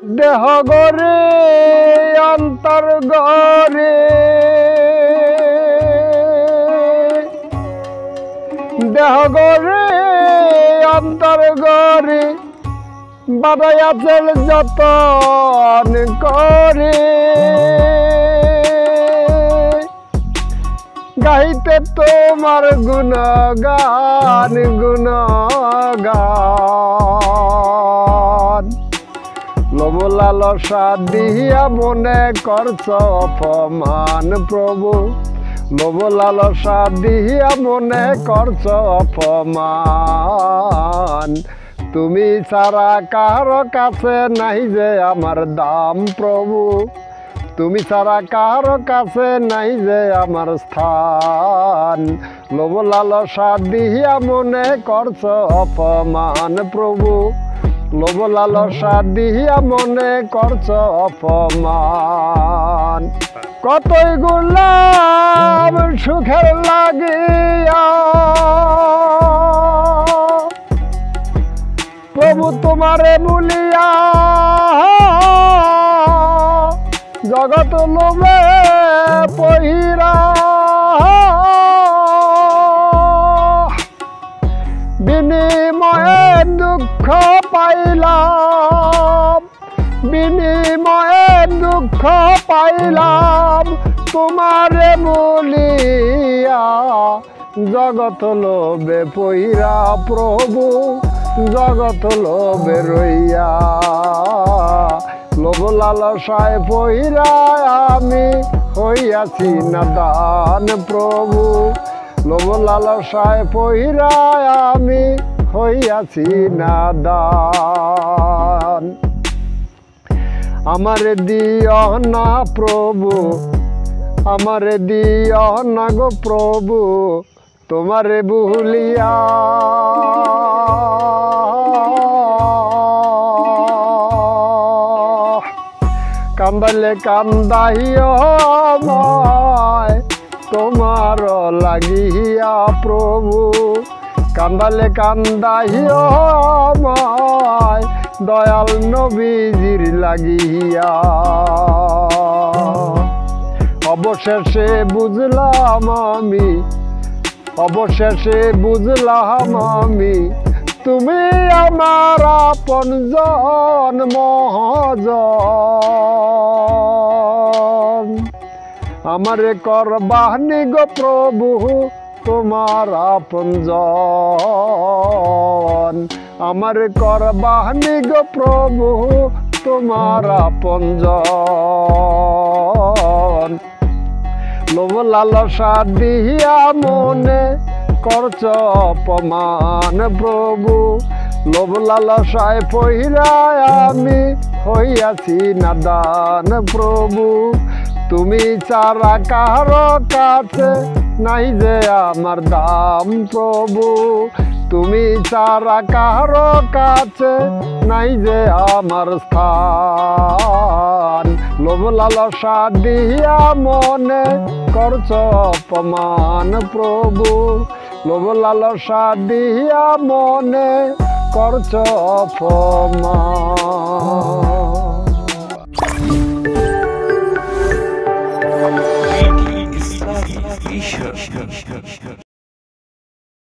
দেহ গরে অন্তর গরে দেহ গরে অন্তর গরে বানাইয়াছেন যতন করে গাইতে তোমার গুণগান গুণগান লোভ লালসা দিয়া মনে করছ অপমান প্রভু লোভ লালসা দিয়া মনে করছ অপমান তুমি ছাড়া কারো কাছে নাই যে আমার দাম প্রভু তুমি ছাড়া কারো কাছে নাই যে আমার স্থান লোভ লালসা দিয়া মনে করছ অপমান প্রভু লোভ লালসা দিয়া মনে করছ অপমান কতই গুলাম সুখের লাগিয়া প্রভু তোমারে বলিয়া জগৎ লোভে পহিরা বিনিময়ে দুঃখ পাইলাম বিনিময়ে দুঃখ পাইলাম তোমারে বলিয়া জগৎ লোভে পহিরা প্রভু জগৎ লোভে রইয়া লোভ লালসায় পহিরা আমি হইয়াছি নাদান প্রভু লোভ লালসায় পহিরা আমি হইয়াছি নাদান আমারে দিও না প্রভু আমারে দিও না গো প্রভু তোমারে ভুলিয়া কান্দালে কান্দাইও আমায় তোমার লাগিয়া প্রভু কান্দালে কান্দাইও আমায় দয়াল নবীজির লাগিয়া অবশেষে বুঝলাম অবশেষে বুঝলাম আমি তুমি আমার আপনজন মহাজন আমারে করবানি গো প্রভু তোমার আপনজন আমারে করবানি গো প্রভু তোমার আপনজন লোভ লালসা দিয়া মনে করছ অপমান প্রভু লোভ লালসায় পহিরা আমি হইয়াছি নাদান প্রভু তুমি ছাড়া কারো কাছে নাই যে আমার দাম প্রভু তুমি ছাড়া কারো কাছে নাই যে আমার স্থান লোভ লালসা দিয়া মনে করছ অপমান প্রভু লোভ লালসা দিয়া মনে করছ অপমান